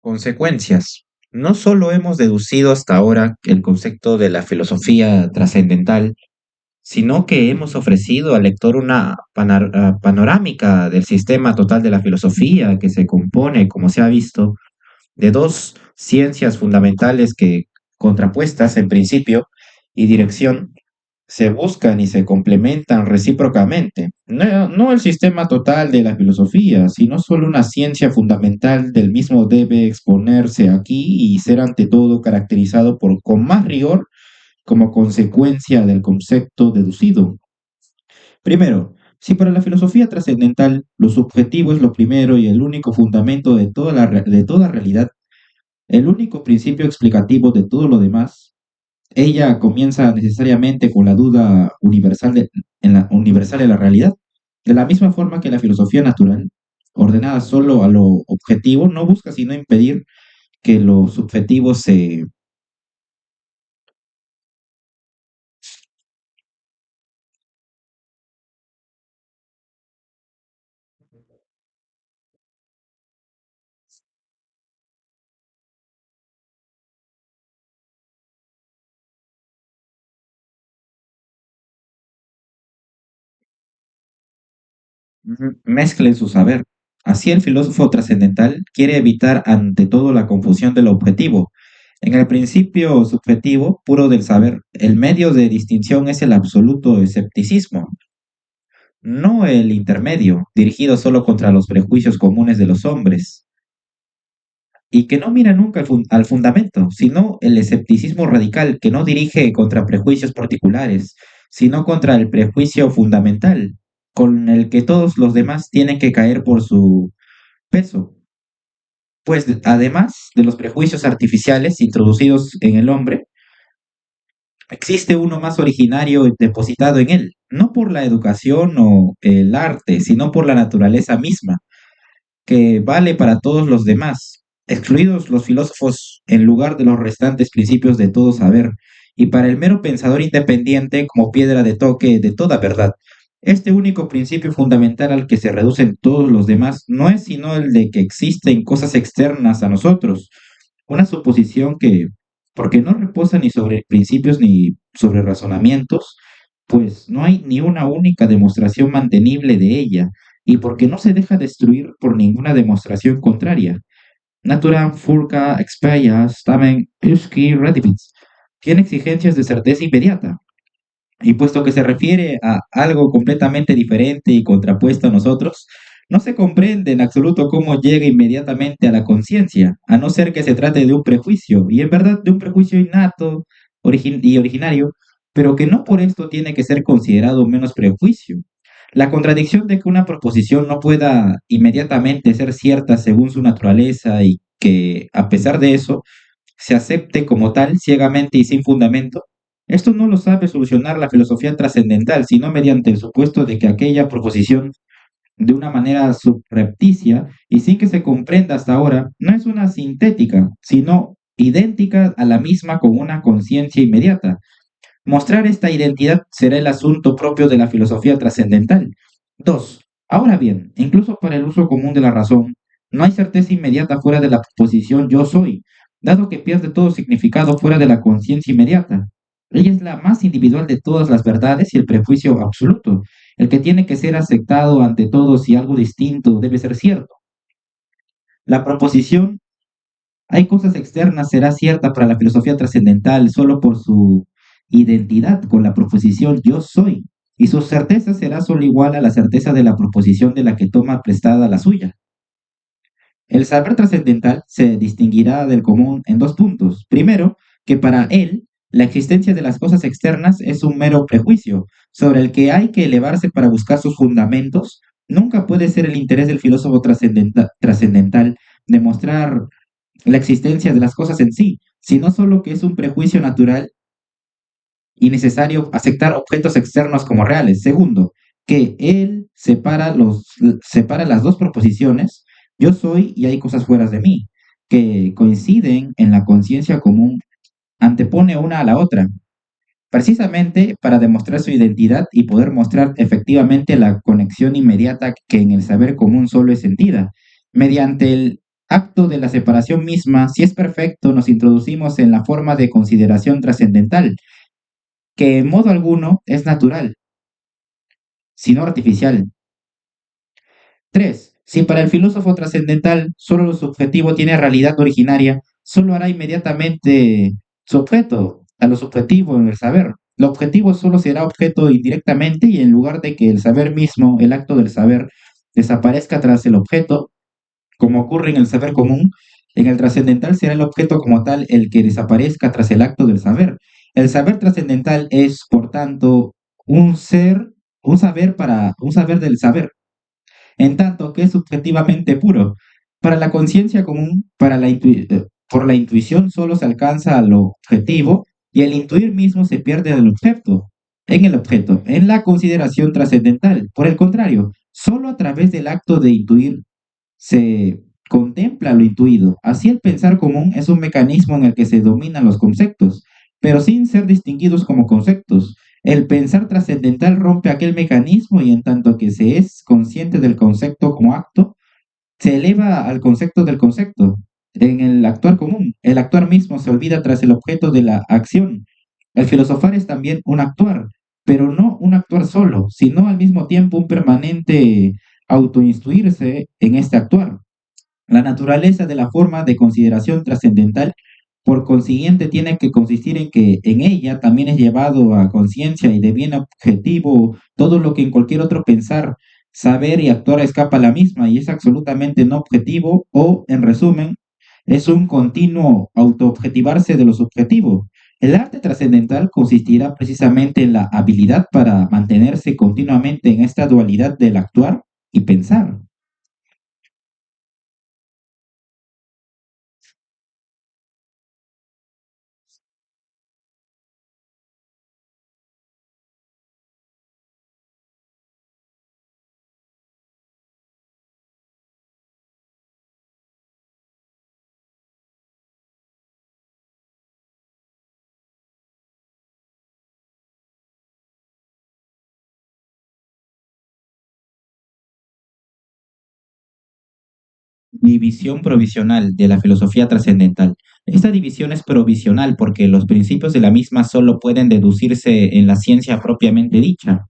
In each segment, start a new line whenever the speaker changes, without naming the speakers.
Consecuencias. No solo hemos deducido hasta ahora el concepto de la filosofía trascendental, sino que hemos ofrecido al lector una panorámica del sistema total de la filosofía que se compone, como se ha visto, de dos ciencias fundamentales que, contrapuestas en principio y dirección, se buscan y se complementan recíprocamente. No el sistema total de la filosofía, sino solo una ciencia fundamental del mismo debe exponerse aquí y ser ante todo caracterizado por con más rigor como consecuencia del concepto deducido. Primero, si para la filosofía trascendental lo subjetivo es lo primero y el único fundamento de de toda realidad, el único principio explicativo de todo lo demás, ella comienza necesariamente con la duda universal de la realidad, de la misma forma que la filosofía natural, ordenada solo a lo objetivo, no busca sino impedir que lo subjetivo se... mezcle su saber. Así el filósofo trascendental quiere evitar ante todo la confusión del objetivo. En el principio subjetivo puro del saber, el medio de distinción es el absoluto escepticismo, no el intermedio, dirigido solo contra los prejuicios comunes de los hombres, y que no mira nunca al fundamento, sino el escepticismo radical, que no dirige contra prejuicios particulares, sino contra el prejuicio fundamental, con el que todos los demás tienen que caer por su peso. Pues además de los prejuicios artificiales introducidos en el hombre, existe uno más originario depositado en él, no por la educación o el arte, sino por la naturaleza misma, que vale para todos los demás, excluidos los filósofos en lugar de los restantes principios de todo saber, y para el mero pensador independiente como piedra de toque de toda verdad. Este único principio fundamental al que se reducen todos los demás no es sino el de que existen cosas externas a nosotros, una suposición que, porque no reposa ni sobre principios ni sobre razonamientos, pues no hay ni una única demostración mantenible de ella, y porque no se deja destruir por ninguna demostración contraria. Naturam furca expellas tamen usque redivits. Tiene exigencias de certeza inmediata, y puesto que se refiere a algo completamente diferente y contrapuesto a nosotros, no se comprende en absoluto cómo llega inmediatamente a la conciencia, a no ser que se trate de un prejuicio, y en verdad de un prejuicio innato y originario, pero que no por esto tiene que ser considerado menos prejuicio. La contradicción de que una proposición no pueda inmediatamente ser cierta según su naturaleza y que, a pesar de eso, se acepte como tal ciegamente y sin fundamento, esto no lo sabe solucionar la filosofía trascendental, sino mediante el supuesto de que aquella proposición, de una manera subrepticia y sin que se comprenda hasta ahora, no es una sintética, sino idéntica a la misma con una conciencia inmediata. Mostrar esta identidad será el asunto propio de la filosofía trascendental. 2. Ahora bien, incluso para el uso común de la razón, no hay certeza inmediata fuera de la proposición yo soy, dado que pierde todo significado fuera de la conciencia inmediata. Ella es la más individual de todas las verdades y el prejuicio absoluto, el que tiene que ser aceptado ante todo si algo distinto debe ser cierto. La proposición hay cosas externas será cierta para la filosofía trascendental solo por su identidad con la proposición yo soy, y su certeza será solo igual a la certeza de la proposición de la que toma prestada la suya. El saber trascendental se distinguirá del común en dos puntos. Primero, que para él la existencia de las cosas externas es un mero prejuicio, sobre el que hay que elevarse para buscar sus fundamentos. Nunca puede ser el interés del filósofo trascendental demostrar la existencia de las cosas en sí, sino solo que es un prejuicio natural y necesario aceptar objetos externos como reales. Segundo, que él separa las dos proposiciones, yo soy y hay cosas fuera de mí, que coinciden en la conciencia común, antepone una a la otra, precisamente para demostrar su identidad y poder mostrar efectivamente la conexión inmediata que en el saber común solo es sentida. Mediante el acto de la separación misma, si es perfecto, nos introducimos en la forma de consideración trascendental, que en modo alguno es natural, sino artificial. 3. Si para el filósofo trascendental solo lo subjetivo tiene realidad originaria, solo hará inmediatamente su objeto a lo subjetivo en el saber. Lo objetivo solo será objeto indirectamente y en lugar de que el saber mismo, el acto del saber, desaparezca tras el objeto, como ocurre en el saber común, en el trascendental será el objeto como tal el que desaparezca tras el acto del saber. El saber trascendental es, por tanto, un ser, un saber del saber en tanto que es subjetivamente puro. Para la conciencia común, por la intuición solo se alcanza a lo objetivo y el intuir mismo se pierde en el objeto, en la consideración trascendental. Por el contrario, solo a través del acto de intuir se contempla lo intuido. Así el pensar común es un mecanismo en el que se dominan los conceptos, pero sin ser distinguidos como conceptos. El pensar trascendental rompe aquel mecanismo y en tanto que se es consciente del concepto como acto, se eleva al concepto del concepto. En el actuar común, el actuar mismo se olvida tras el objeto de la acción. El filosofar es también un actuar, pero no un actuar solo, sino al mismo tiempo un permanente autoinstruirse en este actuar. La naturaleza de la forma de consideración trascendental, por consiguiente, tiene que consistir en que en ella también es llevado a conciencia y de bien objetivo todo lo que en cualquier otro pensar, saber y actuar escapa a la misma y es absolutamente no objetivo o, en resumen, es un continuo autoobjetivarse de lo subjetivo. El arte trascendental consistirá precisamente en la habilidad para mantenerse continuamente en esta dualidad del actuar y pensar. División provisional de la filosofía trascendental. Esta división es provisional porque los principios de la misma solo pueden deducirse en la ciencia propiamente dicha.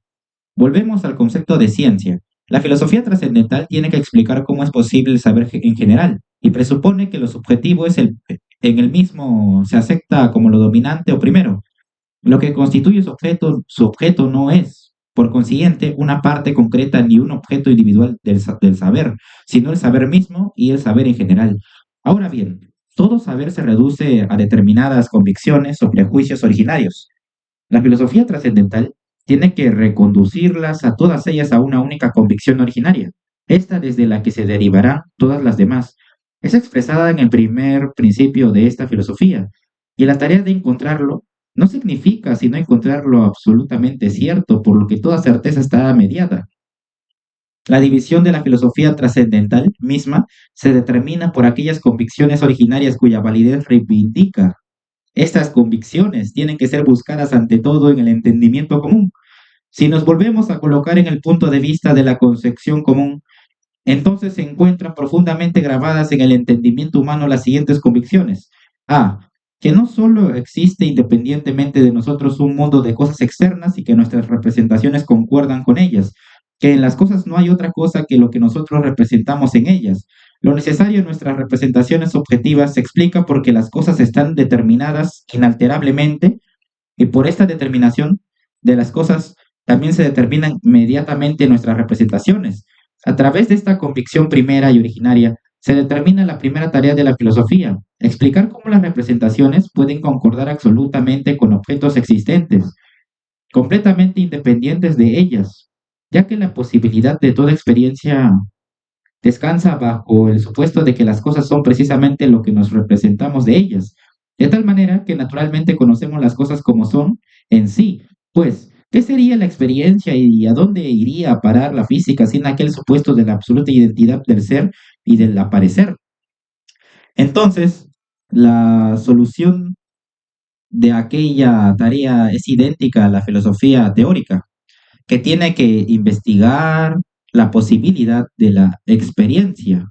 Volvemos al concepto de ciencia. La filosofía trascendental tiene que explicar cómo es posible el saber en general y presupone que lo subjetivo en el mismo se acepta como lo dominante o primero. Lo que constituye su objeto no es, por consiguiente, una parte concreta ni un objeto individual del saber, sino el saber mismo y el saber en general. Ahora bien, todo saber se reduce a determinadas convicciones o prejuicios originarios. La filosofía trascendental tiene que reconducirlas a todas ellas a una única convicción originaria, esta desde la que se derivarán todas las demás. Es expresada en el primer principio de esta filosofía, y la tarea de encontrarlo no significa sino encontrar lo absolutamente cierto, por lo que toda certeza está mediada. La división de la filosofía trascendental misma se determina por aquellas convicciones originarias cuya validez reivindica. Estas convicciones tienen que ser buscadas ante todo en el entendimiento común. Si nos volvemos a colocar en el punto de vista de la concepción común, entonces se encuentran profundamente grabadas en el entendimiento humano las siguientes convicciones. A. Que no solo existe independientemente de nosotros un mundo de cosas externas y que nuestras representaciones concuerdan con ellas, que en las cosas no hay otra cosa que lo que nosotros representamos en ellas. Lo necesario en nuestras representaciones objetivas se explica porque las cosas están determinadas inalterablemente y por esta determinación de las cosas también se determinan inmediatamente nuestras representaciones. A través de esta convicción primera y originaria, se determina la primera tarea de la filosofía, explicar cómo las representaciones pueden concordar absolutamente con objetos existentes, completamente independientes de ellas, ya que la posibilidad de toda experiencia descansa bajo el supuesto de que las cosas son precisamente lo que nos representamos de ellas. de tal manera que naturalmente conocemos las cosas como son en sí. Pues, ¿qué sería la experiencia y a dónde iría a parar la física sin aquel supuesto de la absoluta identidad del ser y del aparecer? Entonces, la solución de aquella tarea es idéntica a la filosofía teórica, que tiene que investigar la posibilidad de la experiencia.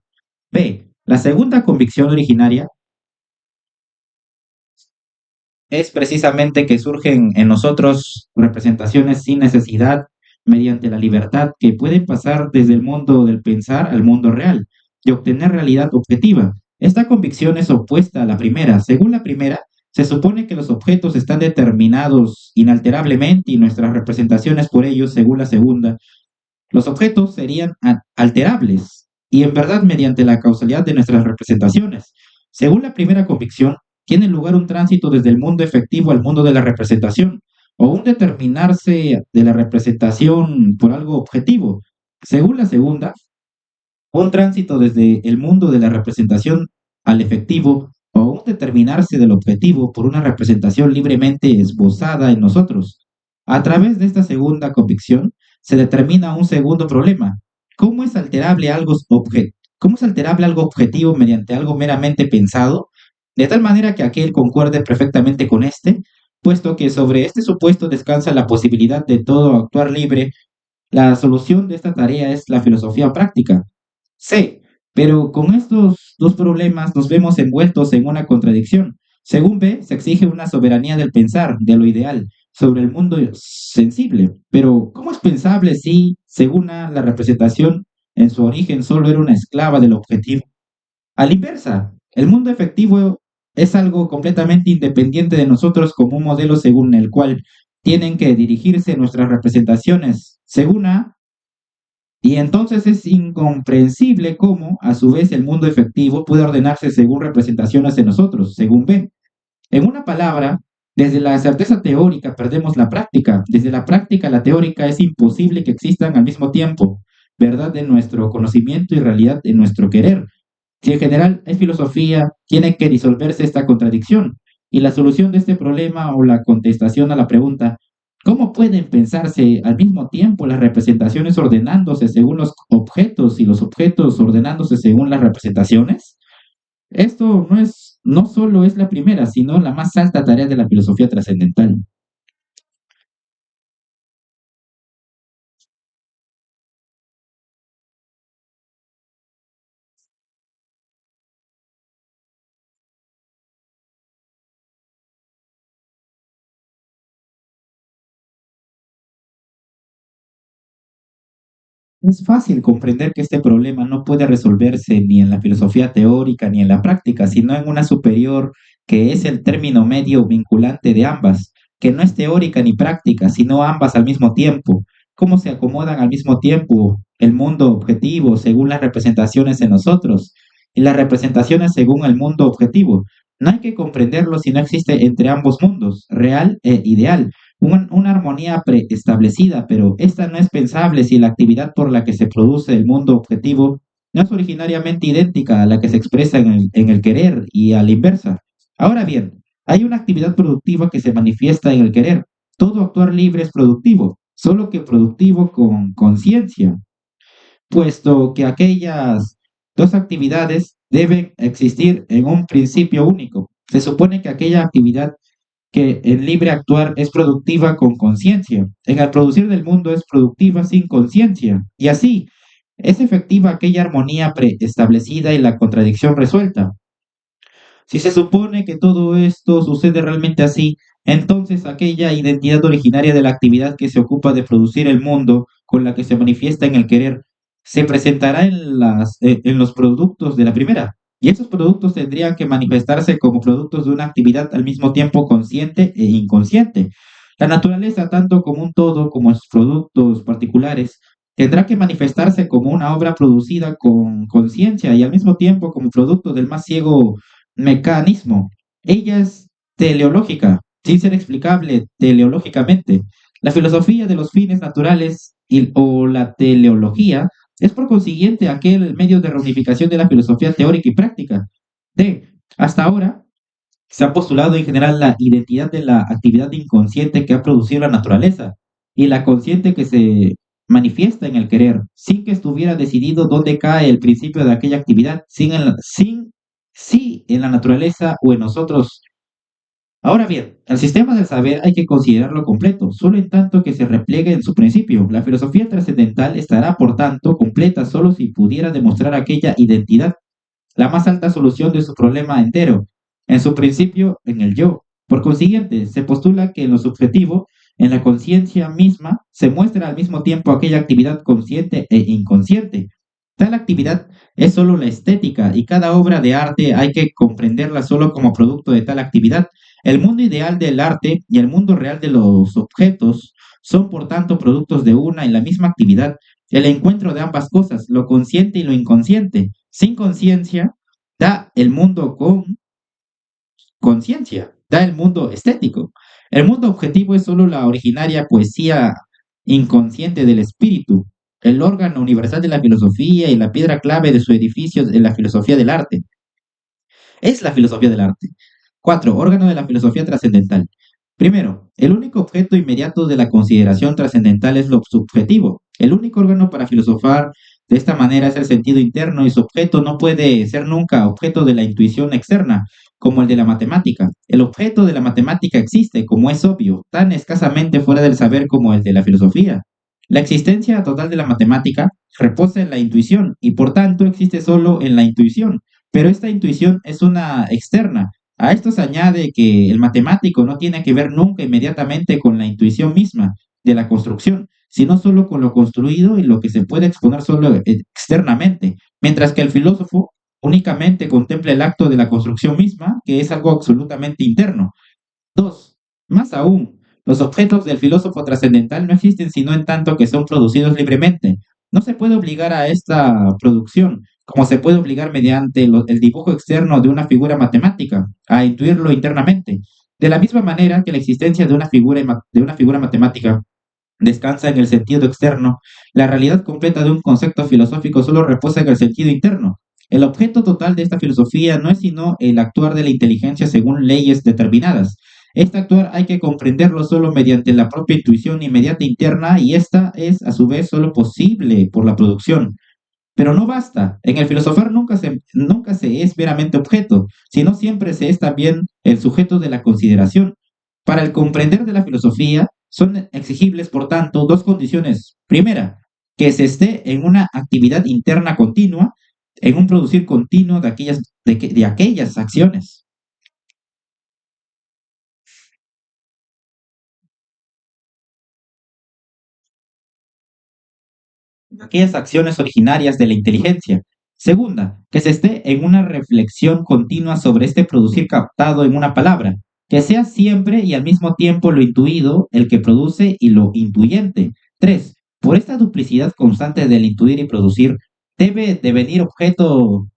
B. La segunda convicción originaria es precisamente que surgen en nosotros representaciones sin necesidad mediante la libertad que pueden pasar desde el mundo del pensar al mundo real y obtener realidad objetiva. Esta convicción es opuesta a la primera. Según la primera, se supone que los objetos están determinados inalterablemente y nuestras representaciones por ellos, según la segunda, los objetos serían alterables y en verdad mediante la causalidad de nuestras representaciones. Según la primera convicción, tiene lugar un tránsito desde el mundo efectivo al mundo de la representación, o un determinarse de la representación por algo objetivo. Según la segunda, un tránsito desde el mundo de la representación al efectivo, o un determinarse del objetivo por una representación libremente esbozada en nosotros. A través de esta segunda convicción se determina un segundo problema. ¿Cómo es alterable ¿Cómo es alterable algo objetivo mediante algo meramente pensado? De tal manera que aquel concuerde perfectamente con este, puesto que sobre este supuesto descansa la posibilidad de todo actuar libre. La solución de esta tarea es la filosofía práctica. Sí, pero con estos dos problemas nos vemos envueltos en una contradicción. Según B, se exige una soberanía del pensar, de lo ideal, sobre el mundo sensible. Pero, ¿cómo es pensable si, según A, la representación en su origen solo era una esclava del objetivo? A la inversa, el mundo efectivo es algo completamente independiente de nosotros como un modelo según el cual tienen que dirigirse nuestras representaciones. Según A, y entonces es incomprensible cómo, a su vez, el mundo efectivo puede ordenarse según representaciones de nosotros, según B. En una palabra, desde la certeza teórica perdemos la práctica. Desde la práctica a la teórica es imposible que existan al mismo tiempo verdad de nuestro conocimiento y realidad de nuestro querer. Si en general hay filosofía, tiene que disolverse esta contradicción. Y la solución de este problema o la contestación a la pregunta, ¿cómo pueden pensarse al mismo tiempo las representaciones ordenándose según los objetos y los objetos ordenándose según las representaciones? Esto no solo es la primera, sino la más alta tarea de la filosofía trascendental. Es fácil comprender que este problema no puede resolverse ni en la filosofía teórica ni en la práctica, sino en una superior que es el término medio vinculante de ambas, que no es teórica ni práctica, sino ambas al mismo tiempo. ¿Cómo se acomodan al mismo tiempo el mundo objetivo según las representaciones en nosotros y las representaciones según el mundo objetivo? No hay que comprenderlo si no existe entre ambos mundos, real e ideal, una armonía preestablecida, pero esta no es pensable si la actividad por la que se produce el mundo objetivo no es originariamente idéntica a la que se expresa en el querer y a la inversa. Ahora bien, hay una actividad productiva que se manifiesta en el querer. Todo actuar libre es productivo, solo que productivo con conciencia, puesto que aquellas dos actividades deben existir en un principio único. Se supone que aquella actividad que el libre actuar es productiva con conciencia. En el producir del mundo es productiva sin conciencia. Y así, es efectiva aquella armonía preestablecida y la contradicción resuelta. Si se supone que todo esto sucede realmente así, entonces aquella identidad originaria de la actividad que se ocupa de producir el mundo, con la que se manifiesta en el querer, se presentará en los productos de la primera. Y esos productos tendrían que manifestarse como productos de una actividad al mismo tiempo consciente e inconsciente. La naturaleza, tanto como un todo como sus productos particulares, tendrá que manifestarse como una obra producida con conciencia y al mismo tiempo como producto del más ciego mecanismo. Ella es teleológica, sin ser explicable teleológicamente. La filosofía de los fines naturales o la teleología es por consiguiente aquel medio de reunificación de la filosofía teórica y práctica. D. Hasta ahora, Se ha postulado en general la identidad de la actividad inconsciente que ha producido la naturaleza y la consciente que se manifiesta en el querer, sin que estuviera decidido dónde cae el principio de aquella actividad, sin si en la naturaleza o en nosotros. Ahora bien, el sistema del saber hay que considerarlo completo, solo en tanto que se repliegue en su principio. La filosofía trascendental estará, por tanto, completa solo si pudiera demostrar aquella identidad, la más alta solución de su problema entero, en su principio, en el yo. Por consiguiente, se postula que en lo subjetivo, en la conciencia misma, se muestra al mismo tiempo aquella actividad consciente e inconsciente. Tal actividad es solo la estética y cada obra de arte hay que comprenderla solo como producto de tal actividad. El mundo ideal del arte y el mundo real de los objetos son, por tanto, productos de una y la misma actividad, el encuentro de ambas cosas, lo consciente y lo inconsciente. Sin conciencia, da el mundo con conciencia, da el mundo estético. El mundo objetivo es solo la originaria poesía inconsciente del espíritu, el órgano universal de la filosofía y la piedra clave de su edificio de la filosofía del arte. Es la filosofía del arte. 4. Órgano de la filosofía trascendental. Primero, el único objeto inmediato de la consideración trascendental es lo subjetivo. El único órgano para filosofar de esta manera es el sentido interno y su objeto no puede ser nunca objeto de la intuición externa, como el de la matemática. El objeto de la matemática existe, como es obvio, tan escasamente fuera del saber como el de la filosofía. La existencia total de la matemática reposa en la intuición y por tanto existe solo en la intuición, pero esta intuición es una externa. A esto se añade que el matemático no tiene que ver nunca inmediatamente con la intuición misma de la construcción, sino solo con lo construido y lo que se puede exponer solo externamente, mientras que el filósofo únicamente contempla el acto de la construcción misma, que es algo absolutamente interno. 2. Más aún, los objetos del filósofo trascendental no existen sino en tanto que son producidos libremente. No se puede obligar a esta producción, como se puede obligar mediante el dibujo externo de una figura matemática, a intuirlo internamente. De la misma manera que la existencia de una figura matemática descansa en el sentido externo, la realidad completa de un concepto filosófico solo reposa en el sentido interno. El objeto total de esta filosofía no es sino el actuar de la inteligencia según leyes determinadas. Este actuar hay que comprenderlo solo mediante la propia intuición inmediata interna y esta es a su vez solo posible por la producción. Pero no basta. En el filosofar nunca se es meramente objeto, sino siempre se es también el sujeto de la consideración. Para el comprender de la filosofía son exigibles, por tanto, dos condiciones. Primera, que se esté en una actividad interna continua, en un producir continuo de aquellas acciones. Aquellas acciones originarias de la inteligencia. Segunda, que se esté en una reflexión continua sobre este producir captado en una palabra, que sea siempre y al mismo tiempo lo intuido, el que produce y lo intuyente. Tres, por esta duplicidad constante del intuir y producir, debe devenir objeto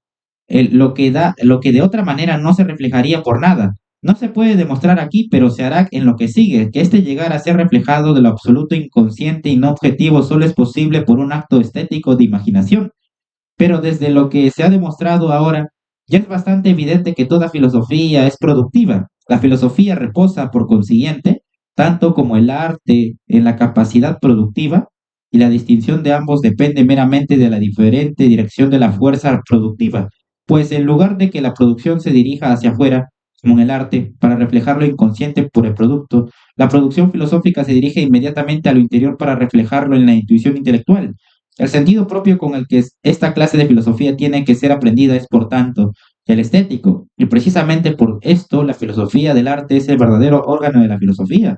lo que de otra manera no se reflejaría por nada. No se puede demostrar aquí, pero se hará en lo que sigue, que este llegar a ser reflejado de lo absoluto inconsciente y no objetivo solo es posible por un acto estético de imaginación. Pero desde lo que se ha demostrado ahora, ya es bastante evidente que toda filosofía es productiva. La filosofía reposa, por consiguiente, tanto como el arte en la capacidad productiva, y la distinción de ambos depende meramente de la diferente dirección de la fuerza productiva, pues en lugar de que la producción se dirija hacia afuera, como en el arte, para reflejar lo inconsciente por el producto, la producción filosófica se dirige inmediatamente a lo interior para reflejarlo en la intuición intelectual. El sentido propio con el que esta clase de filosofía tiene que ser aprendida es, por tanto, el estético, y precisamente por esto la filosofía del arte es el verdadero órgano de la filosofía.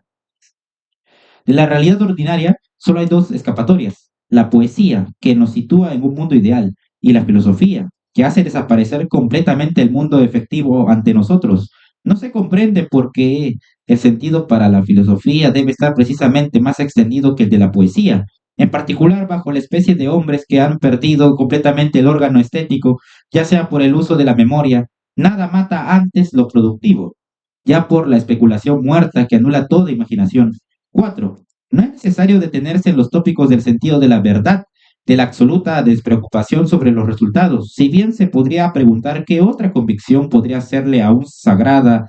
De la realidad ordinaria solo hay dos escapatorias, la poesía, que nos sitúa en un mundo ideal, y la filosofía, que hace desaparecer completamente el mundo efectivo ante nosotros. No se comprende por qué el sentido para la filosofía debe estar precisamente más extendido que el de la poesía, en particular bajo la especie de hombres que han perdido completamente el órgano estético, ya sea por el uso de la memoria, nada mata antes lo productivo, ya por la especulación muerta que anula toda imaginación. 4. No es necesario detenerse en los tópicos del sentido de la verdad, de la absoluta despreocupación sobre los resultados, si bien se podría preguntar qué otra convicción podría serle aún sagrada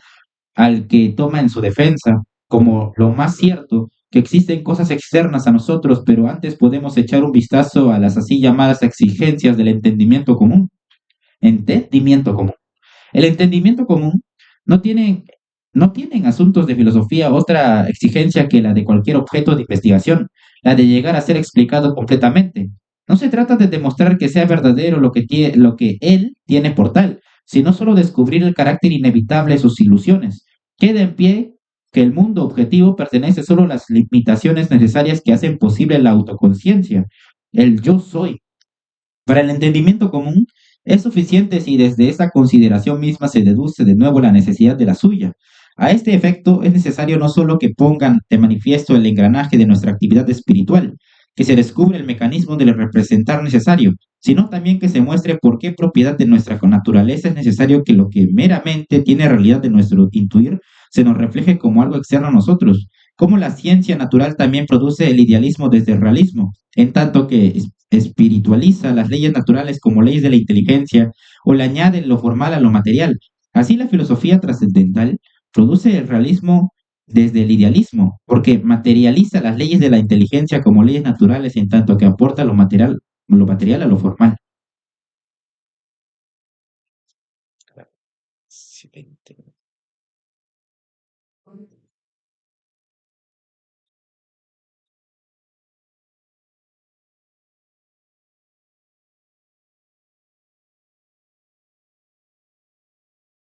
al que toma en su defensa como lo más cierto que existen cosas externas a nosotros, pero antes podemos echar un vistazo a las así llamadas exigencias del entendimiento común. Entendimiento común. El entendimiento común no tiene, no tiene en asuntos de filosofía otra exigencia que la de cualquier objeto de investigación, la de llegar a ser explicado completamente. No se trata de demostrar que sea verdadero lo que él tiene por tal, sino solo descubrir el carácter inevitable de sus ilusiones. Queda en pie que el mundo objetivo pertenece solo a las limitaciones necesarias que hacen posible la autoconciencia, el yo soy. Para el entendimiento común, es suficiente si desde esa consideración misma se deduce de nuevo la necesidad de la suya. A este efecto es necesario no solo que pongan de manifiesto el engranaje de nuestra actividad espiritual, que se descubre el mecanismo del representar necesario, sino también que se muestre por qué propiedad de nuestra naturaleza es necesario que lo que meramente tiene realidad de nuestro intuir se nos refleje como algo externo a nosotros, como la ciencia natural también produce el idealismo desde el realismo, en tanto que espiritualiza las leyes naturales como leyes de la inteligencia o le añade lo formal a lo material. Así la filosofía trascendental produce el realismo desde el idealismo, porque materializa las leyes de la inteligencia como leyes naturales en tanto que aporta lo material a lo formal. Excelente.